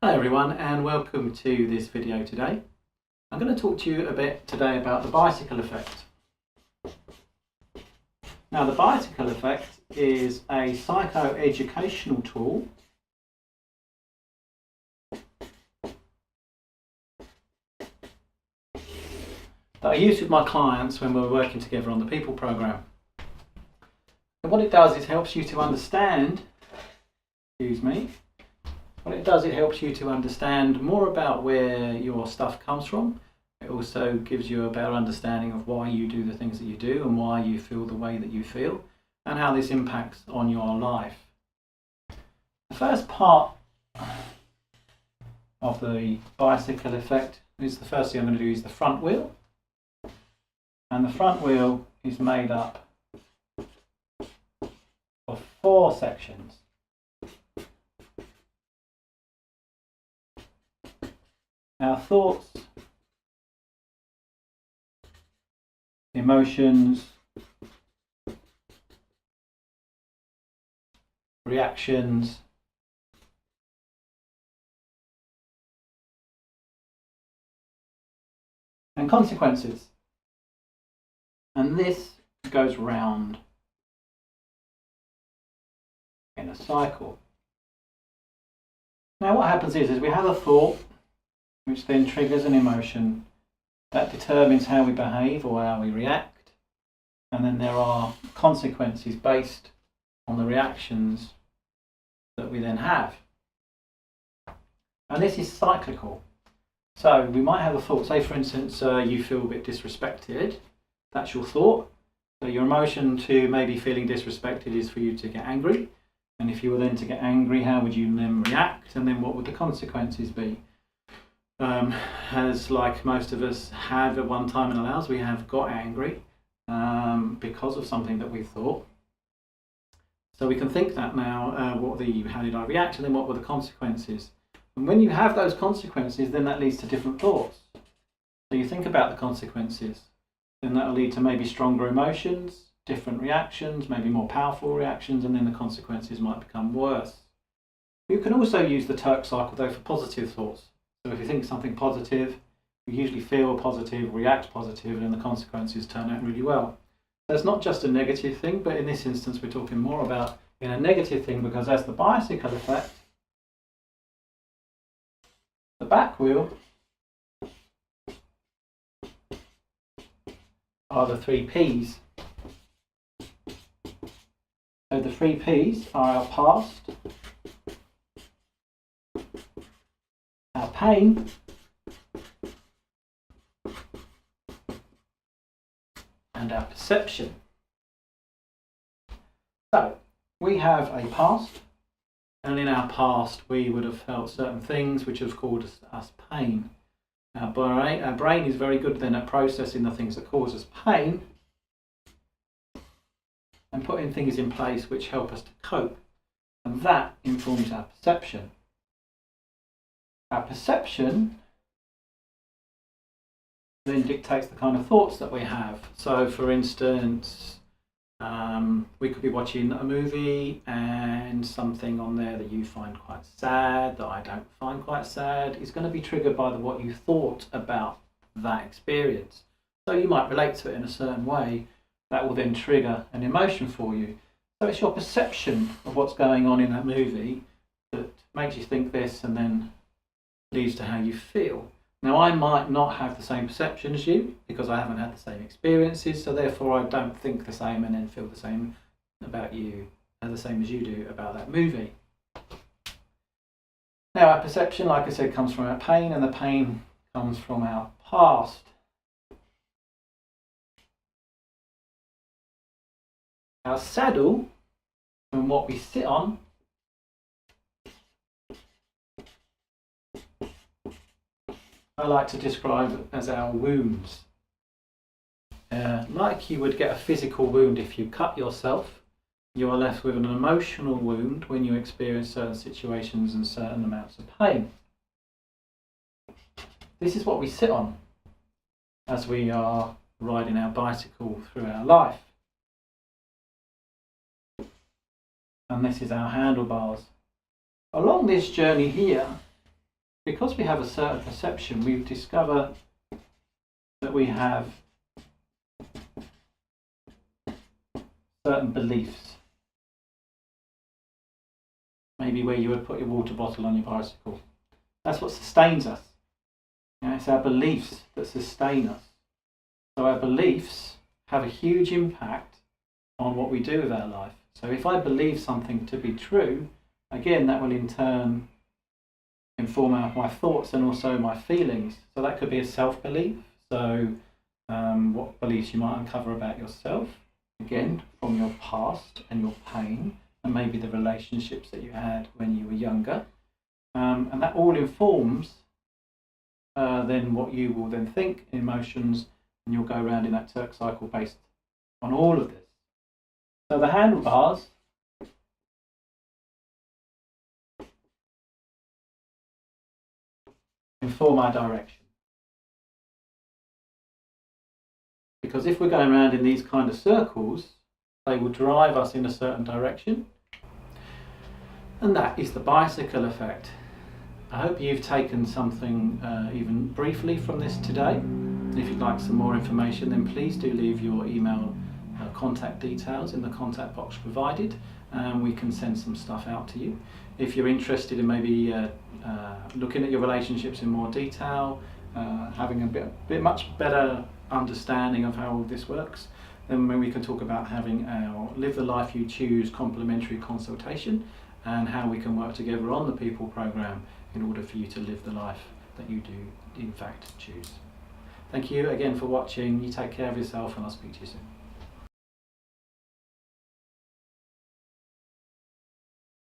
Hello everyone and welcome to this video today. I'm going to talk to you a bit today about the bicycle effect. Now the bicycle effect is a psycho-educational tool that I use with my clients when we're working together on the People Program. And what it does is helps you to understand, What it does, it helps you to understand more about where your stuff comes from. It also gives you a better understanding of why you do the things that you do and why you feel the way that you feel and how this impacts on your life. The first part of the bicycle effect is the first thing I'm going to do is the front wheel. And the front wheel is made up of 4 sections. Our thoughts, emotions, reactions, and consequences. And this goes round in a cycle. Now what happens is we have a thought which then triggers an emotion that determines how we behave or how we react, and then there are consequences based on the reactions that we then have. And this is cyclical. So we might have a thought, say for instance you feel a bit disrespected, that's your thought. So your emotion to maybe feeling disrespected is for you to get angry, and if you were then to get angry, how would you then react, and then what would the consequences be? As like most of us have at one time in our lives, we have got angry because of something that we thought. So we can think that now, how did I react, and then what were the consequences? And when you have those consequences, then that leads to different thoughts. So you think about the consequences, then that will lead to maybe stronger emotions, different reactions, maybe more powerful reactions, and then the consequences might become worse. You can also use the Turk cycle though for positive thoughts. So if you think something positive, you usually feel positive, react positive, and the consequences turn out really well. So it's not just a negative thing, but in this instance we're talking more about in a negative thing, because as the bicycle effect, the back wheel are the 3 Ps. So the 3 Ps are our past, our pain, and our perception. So we have a past, and in our past we would have felt certain things which have caused us pain. Our brain is very good then at processing the things that cause us pain and putting things in place which help us to cope, and that informs our perception. Our perception then dictates the kind of thoughts that we have. So for instance, we could be watching a movie and something on there that you find quite sad, that I don't find quite sad, is going to be triggered by what you thought about that experience. So you might relate to it in a certain way that will then trigger an emotion for you. So it's your perception of what's going on in that movie that makes you think this and then leads to how you feel. Now I might not have the same perception as you because I haven't had the same experiences, so therefore I don't think the same and then feel the same about you, the same as you do about that movie. Now our perception, like I said, comes from our pain, and the pain comes from our past. Our saddle, and what we sit on, I like to describe as our wounds. Like you would get a physical wound if you cut yourself, you are left with an emotional wound when you experience certain situations and certain amounts of pain. This is what we sit on as we are riding our bicycle through our life. And this is our handlebars. Along this journey here, because we have a certain perception, we discover that we have certain beliefs. Maybe where you would put your water bottle on your bicycle. That's what sustains us. It's our beliefs that sustain us. So our beliefs have a huge impact on what we do with our life. So if I believe something to be true, again, that will in turn inform my thoughts and also my feelings. So that could be a self-belief. So what beliefs you might uncover about yourself, again, from your past and your pain, and maybe the relationships that you had when you were younger. And that all informs then what you will then think, emotions, and you'll go around in that Turk cycle based on all of this. So the handlebars inform our direction. Because if we're going around in these kind of circles, they will drive us in a certain direction. And that is the bicycle effect. I hope you've taken something even briefly from this today. If you'd like some more information, then please do leave your email contact details in the contact box provided, and we can send some stuff out to you. If you're interested in maybe looking at your relationships in more detail, having a much better understanding of how all this works, then we can talk about having our Live the Life You Choose complimentary consultation, and how we can work together on the People Programme in order for you to live the life that you do in fact choose. Thank you again for watching. You take care of yourself, and I'll speak to you soon.